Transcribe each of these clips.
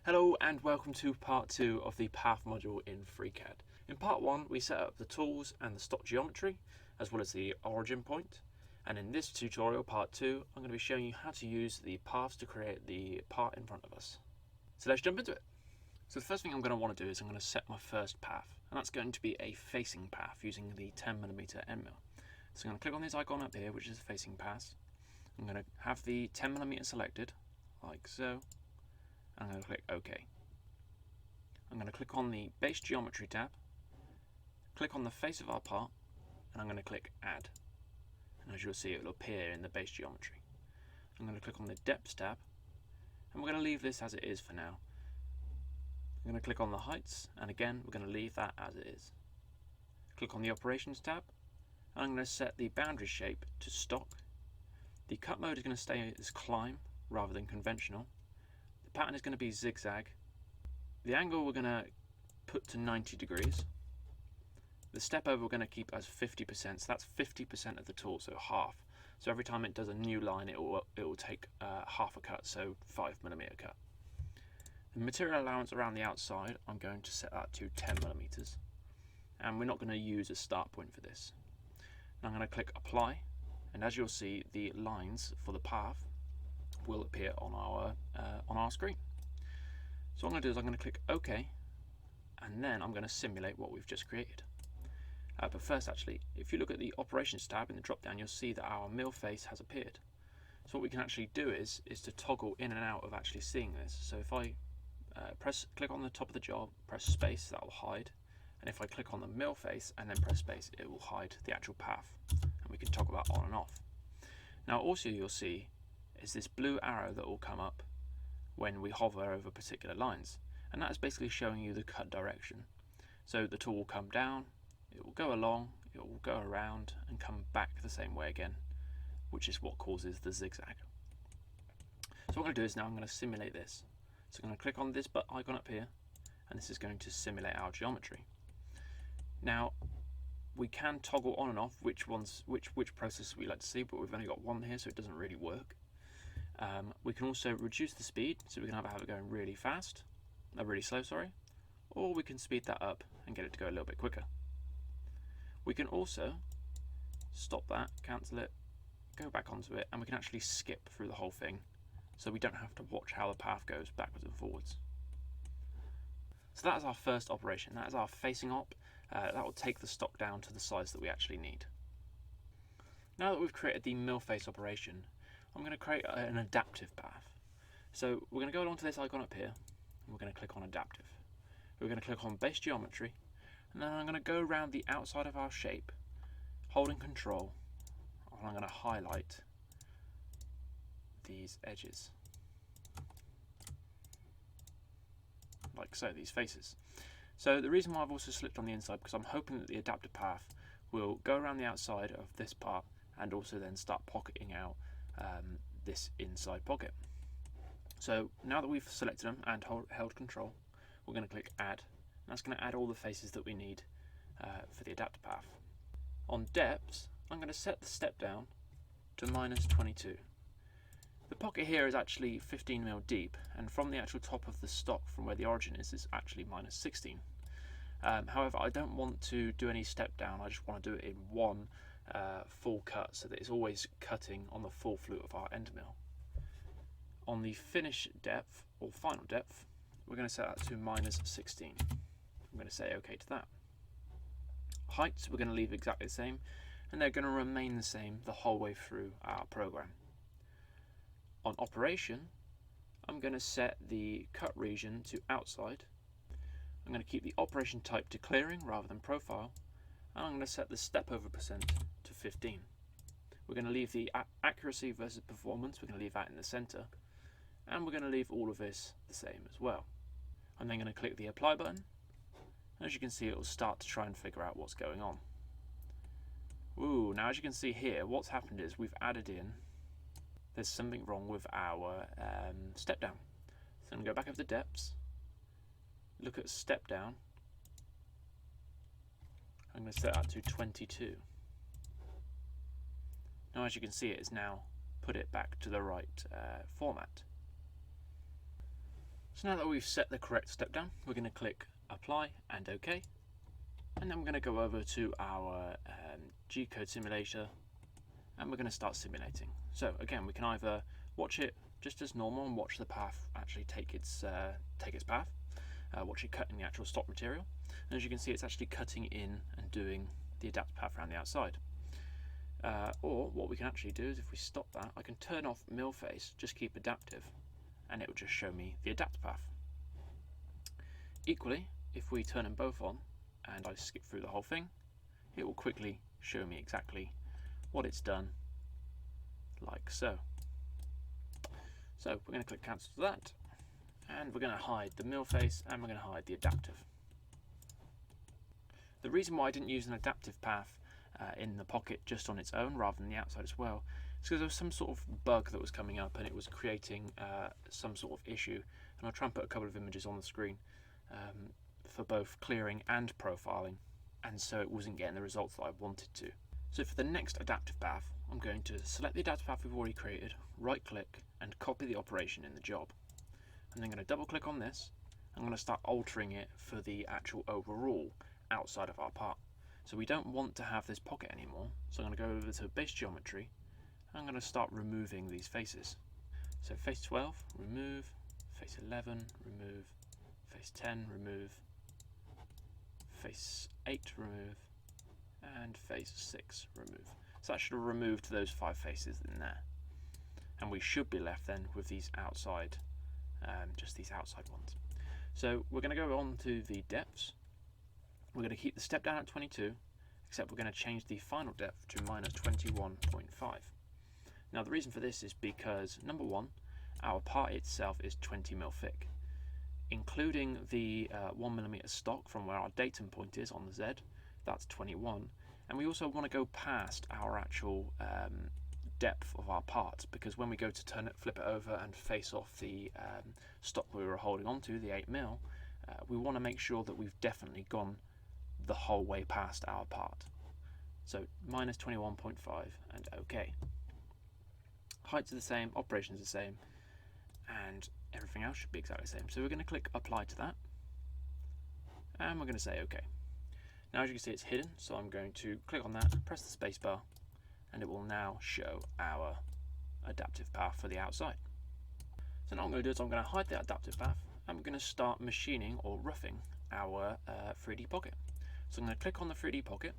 Hello and welcome to part 2 of the path module in FreeCAD. In part 1 we set up the tools and the stock geometry as well as the origin point, and in this tutorial part 2 I'm going to be showing you how to use the paths to create the part in front of us. So let's jump into it. So the first thing I'm going to want to do is I'm going to set my first path, and that's going to be a facing path using the 10mm end mill. So I'm going to click on this icon up here, which is facing path. I'm going to have the 10mm selected like so. I'm going to click OK. I'm going to click on the Base Geometry tab, click on the face of our part, and I'm going to click Add. And as you'll see, it will appear in the Base Geometry. I'm going to click on the Depths tab, and we're going to leave this as it is for now. I'm going to click on the Heights, and again, we're going to leave that as it is. Click on the Operations tab, and I'm going to set the boundary shape to Stock. The cut mode is going to stay as Climb rather than Conventional. The pattern is going to be zigzag. The angle we're going to put to 90 degrees. The step over we're going to keep as 50%, so that's 50% of the tool, so half. So every time it does a new line, it will take half a cut, so 5mm cut. The material allowance around the outside, I'm going to set that to 10mm, and we're not going to use a start point for this. Now I'm going to click Apply, and as you'll see, the lines for the path will appear on our screen. So what I'm going to do is I'm going to click OK, and then I'm going to simulate what we've just created. But first, actually, if you look at the Operations tab in the drop down, you'll see that our mill face has appeared. So what we can actually do is to toggle in and out of actually seeing this. So if I click on the top of the job, press space, that will hide. And if I click on the mill face and then press space, it will hide the actual path. And we can toggle that on and off. Now also you'll see is this blue arrow that will come up when we hover over particular lines, and that is basically showing you the cut direction. So the tool will come down, it will go along, it will go around and come back the same way again, which is what causes the zigzag. So what I'm going to do is now I'm going to simulate this. So I'm going to click on this icon up here, and this is going to simulate our geometry. Now we can toggle on and off which processes we like to see, but we've only got one here, so it doesn't really work. We can also reduce the speed, so we can either have it going really fast, really slow, sorry, or we can speed that up and get it to go a little bit quicker. We can also stop that, cancel it, go back onto it, and we can actually skip through the whole thing, so we don't have to watch how the path goes backwards and forwards. So that is our first operation, that is our facing op. That will take the stock down to the size that we actually need. Now that we've created the mill face operation, I'm going to create an adaptive path. So we're going to go along to this icon up here, and we're going to click on adaptive. We're going to click on base geometry, and then I'm going to go around the outside of our shape, holding control, and I'm going to highlight these edges, like so, these faces. So the reason why I've also slipped on the inside, because I'm hoping that the adaptive path will go around the outside of this part and also then start pocketing out this inside pocket. So now that we've selected them and held control, we're going to click Add, and that's going to add all the faces that we need for the adaptive path. On depths, I'm going to set the step down to -22. The pocket here is actually 15mm deep, and from the actual top of the stock, from where the origin is actually -16. However, I don't want to do any step down, I just want to do it in one full cut, so that it's always cutting on the full flute of our end mill. On the finish depth, or final depth, we're going to set that to -16. I'm going to say OK to that. Heights, we're going to leave exactly the same, and they're going to remain the same the whole way through our program. On operation, I'm going to set the cut region to outside. I'm going to keep the operation type to clearing rather than profile, and I'm going to set the step over percent to 15. We're going to leave the accuracy versus performance, we're going to leave that in the center, and we're going to leave all of this the same as well. I'm then going to click the apply button, and as you can see, it will start to try and figure out what's going on. Ooh, now as you can see here, what's happened is we've added in, there's something wrong with our step down. So I'm going to go back over the depths, look at step down, I'm going to set that to 22. Now as you can see, it has now put it back to the right format. So now that we've set the correct step down, we're going to click Apply and OK. And then we're going to go over to our G-code simulator and we're going to start simulating. So again, we can either watch it just as normal and watch the path actually take its path, watch it cut in the actual stock material. And as you can see, it's actually cutting in and doing the adaptive path around the outside. Or what we can actually do is if we stop that, I can turn off mill face, just keep adaptive, and it will just show me the adaptive path. Equally, if we turn them both on and I skip through the whole thing, it will quickly show me exactly what it's done, like so. So we're going to click cancel to that, and we're going to hide the mill face and we're going to hide the adaptive. The reason why I didn't use an adaptive path in the pocket just on its own rather than the outside as well is because there was some sort of bug that was coming up and it was creating some sort of issue, and I'll try and put a couple of images on the screen for both clearing and profiling, and so it wasn't getting the results that I wanted to. So for the next adaptive path, I'm going to select the adaptive path we've already created, right click and copy the operation in the job. I'm then going to double click on this. I'm going to start altering it for the actual overall outside of our part. So we don't want to have this pocket anymore, so I'm going to go over to base geometry. I'm going to start removing these faces. So face 12, remove, face 11, remove, face 10, remove, face 8, remove, and face 6, remove. So that should have removed those 5 faces in there. And we should be left then with these outside, just these outside ones. So we're going to go on to the depths. We're going to keep the step down at 22, except we're going to change the final depth to minus 21.5. Now the reason for this is because, number one, our part itself is 20 mil thick. Including the 1mm stock from where our datum point is on the Z, that's 21. And we also want to go past our actual depth of our part, because when we go to turn it, flip it over and face off the stock we were holding onto, the 8mm, we want to make sure that we've definitely gone the whole way past our part. So minus 21.5 and OK. Heights are the same, operations are the same, and everything else should be exactly the same. So we're going to click apply to that, and we're going to say OK. Now as you can see, it's hidden, so I'm going to click on that, press the spacebar, and it will now show our adaptive path for the outside. So now what I'm going to do is I'm going to hide the adaptive path, and we're going to start machining or roughing our 3D pocket. So I'm going to click on the 3D pocket,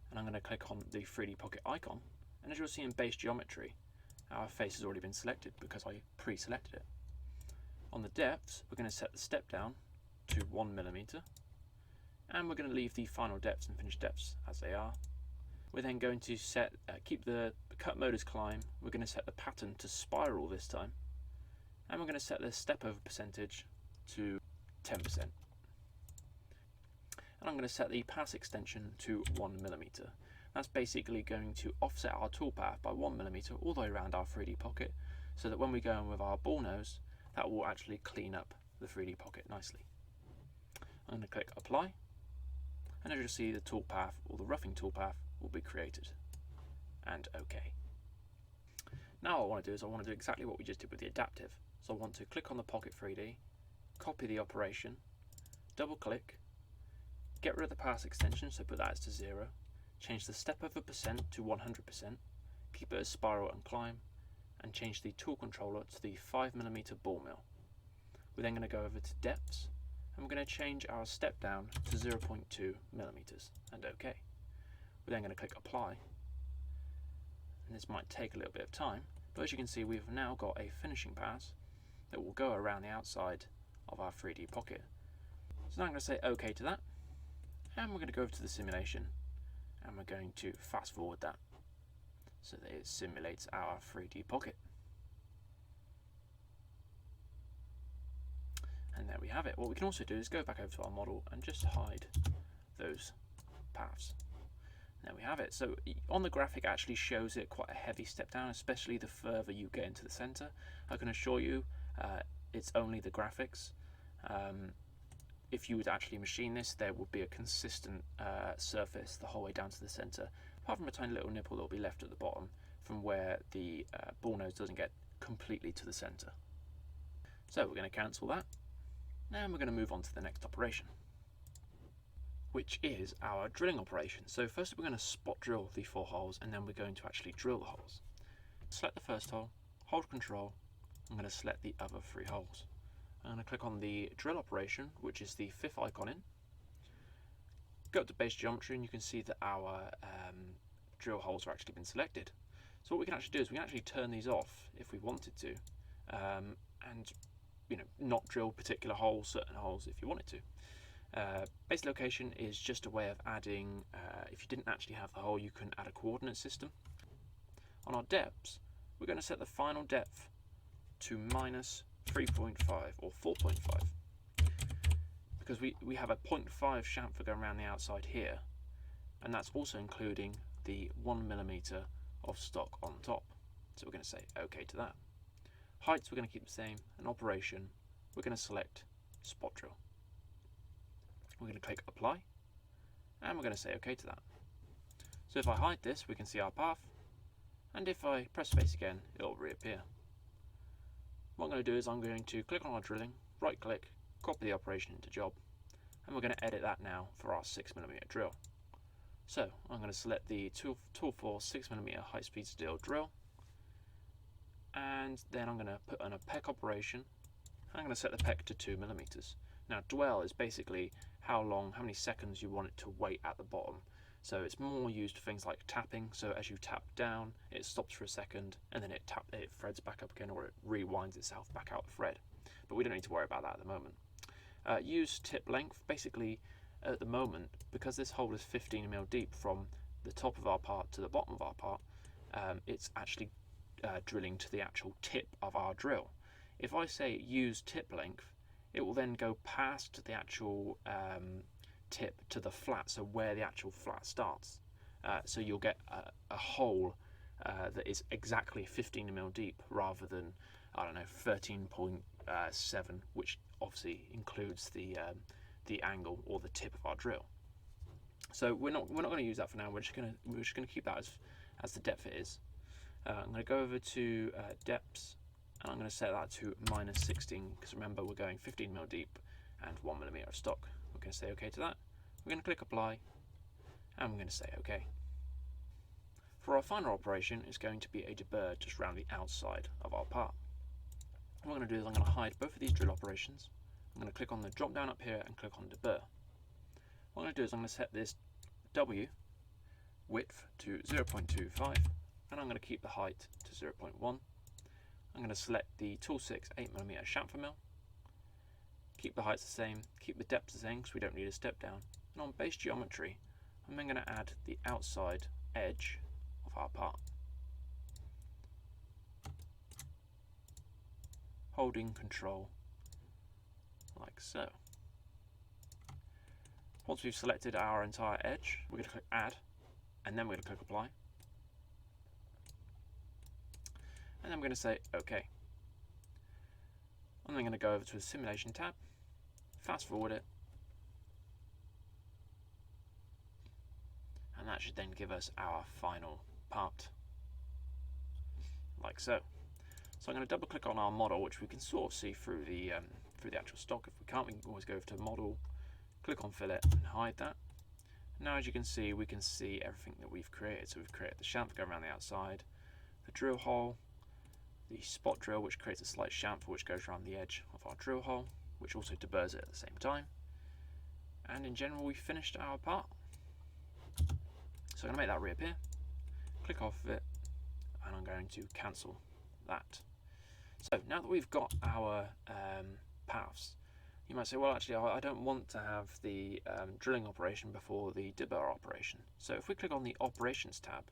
and I'm going to click on the 3D pocket icon, and as you'll see in base geometry, our face has already been selected because I pre-selected it. On the depths, we're going to set the step down to 1mm, and we're going to leave the final depths and finished depths as they are. We're then going to set, keep the cut mode as climb. We're going to set the pattern to spiral this time, and we're going to set the step over percentage to 10%. And I'm going to set the pass extension to 1mm. That's basically going to offset our toolpath by 1mm all the way around our 3D pocket, so that when we go in with our ball nose, that will actually clean up the 3D pocket nicely. I'm going to click apply, and as you'll see, the toolpath or the roughing toolpath will be created, and OK. Now what I want to do is I want to do exactly what we just did with the adaptive. So I want to click on the pocket 3D, copy the operation, double click, get rid of the pass extension, so put that as to 0, change the step over percent to 100%, keep it as spiral and climb, and change the tool controller to the 5mm ball mill. We're then going to go over to depths, and we're going to change our step down to 0.2mm, and OK. We're then going to click apply, and this might take a little bit of time, but as you can see, we've now got a finishing pass that will go around the outside of our 3D pocket. So now I'm going to say OK to that, and we're going to go over to the simulation, and we're going to fast forward that so that it simulates our 3D pocket. And there we have it. What we can also do is go back over to our model and just hide those paths. There we have it. So on the graphic it actually shows it quite a heavy step down, especially the further you get into the center. I can assure you it's only the graphics. If you would actually machine this, there would be a consistent surface the whole way down to the center, apart from a tiny little nipple that will be left at the bottom from where the ball nose doesn't get completely to the center. So we're going to cancel that, and we're going to move on to the next operation, which is our drilling operation. So first we're going to spot drill the 4 holes, and then we're going to actually drill the holes. Select the first hole, hold control, I'm going to select the other 3 holes. I'm going to click on the drill operation, which is the 5th icon in. Go up to base geometry and you can see that our drill holes have actually been selected. So what we can actually do is we can actually turn these off if we wanted to, and not drill particular holes, certain holes if you wanted to. Base location is just a way of adding, if you didn't actually have the hole, you can add a coordinate system. On our depths, we're going to set the final depth to minus 3.5 or 4.5, because we have a 0.5 chamfer going around the outside here, and that's also including the 1mm of stock on top. So we're going to say OK to that. Heights we're going to keep the same, and operation we're going to select spot drill. We're going to click apply, and we're going to say OK to that. So if I hide this, we can see our path, and if I press space again, it'll reappear. What I'm going to do is I'm going to click on our drilling, right click, copy the operation into job, and we're going to edit that now for our 6mm drill. So I'm going to select the tool for 6mm HighSpeedSteel drill, and then I'm going to put on a peck operation. I'm going to set the peck to 2mm. Now dwell is basically how many seconds you want it to wait at the bottom. So it's more used for things like tapping. So as you tap down, it stops for a second, and then it threads back up again, or it rewinds itself back out the thread. But we don't need to worry about that at the moment. Use tip length. Basically, at the moment, because this hole is 15mm deep from the top of our part to the bottom of our part, it's actually drilling to the actual tip of our drill. If I say use tip length, it will then go past the actual tip to the flat, so where the actual flat starts. So you'll get a hole that is exactly 15mm deep rather than, I don't know, 13.7, which obviously includes the angle or the tip of our drill. So we're not going to use that for now. We're just going to keep that as the depth it is. I'm going to go over to depths, and I'm going to set that to minus 16, because remember we're going 15mm deep and 1mm of stock. We're going to say OK to that. We're going to click apply, and we're going to say OK. For our final operation, it's going to be a deburr just around the outside of our part. What I'm going to do is I'm going to hide both of these drill operations. I'm going to click on the drop down up here and click on deburr. What I'm going to do is I'm going to set this W width to 0.25, and I'm going to keep the height to 0.1. I'm going to select the tool 6 8mm chamfer mill, keep the heights the same, keep the depth the same because we don't need a step down, and on base geometry I'm then going to add the outside edge of our part, holding control like so. Once we've selected our entire edge, we're going to click add, and then we're going to click apply, and then we're going to say OK. I'm then going to go over to the simulation tab, fast forward it, and that should then give us our final part, like so. So I'm going to double click on our model, which we can sort of see through the actual stock. If we can't, we can always go over to model, click on fillet and hide that. Now as you can see, we can see everything that we've created. So we've created the chamfer going around the outside, the drill hole, the spot drill, which creates a slight chamfer which goes around the edge of our drill hole, which also deburrs it at the same time. And in general, we've finished our part. So I'm going to make that reappear, click off of it, and I'm going to cancel that. So now that we've got our paths, you might say, well, actually, I don't want to have the drilling operation before the deburr operation. So if we click on the operations tab,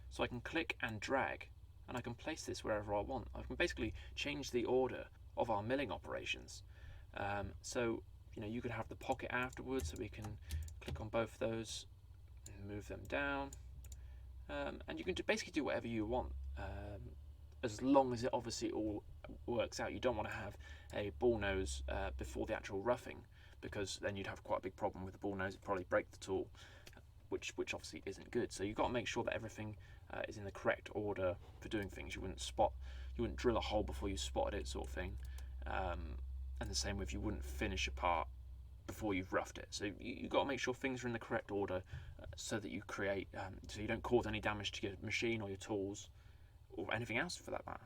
so I can click and drag, and I can place this wherever I want. I can basically change the order of our milling operations. So you could have the pocket afterwards, so we can click on both of those and move them down, and you can basically do whatever you want, as long as it obviously all works out. You don't want to have a ball nose before the actual roughing, because then you'd have quite a big problem with the ball nose. It'd probably break the tool, which obviously isn't good. So you've got to make sure that everything is in the correct order for doing things. You wouldn't drill a hole before you spotted it, sort of thing. and the same with you wouldn't finish a part before you've roughed it. So you've got to make sure things are in the correct order so that you create, so you don't cause any damage to your machine or your tools or anything else for that matter.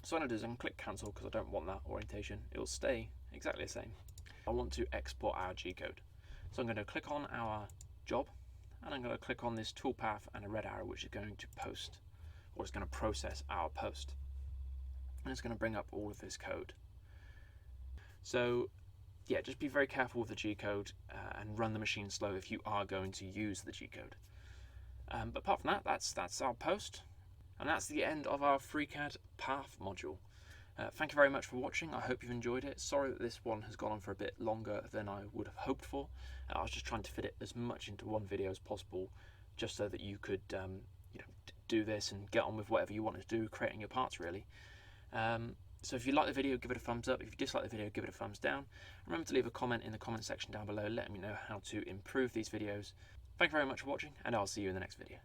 So what I'm going to do is I'm going to click cancel because I don't want that orientation. It will stay exactly the same. I want to export our G-code. So I'm going to click on our job and I'm going to click on this toolpath and a red arrow which is going to post, or it's going to process our post. And it's going to bring up all of this code. So yeah, just be very careful with the G-code and run the machine slow if you are going to use the G-code. But apart from that, that's our post. And that's the end of our FreeCAD path module. Thank you very much for watching. I hope you've enjoyed it. Sorry that this one has gone on for a bit longer than I would have hoped for. I was just trying to fit it as much into one video as possible, just so that you could do this and get on with whatever you wanted to do, creating your parts really. So if you like the video, give it a thumbs up. If you dislike the video, give it a thumbs down. Remember to leave a comment in the comment section down below letting me know how to improve these videos. Thank you very much for watching, and I'll see you in the next video.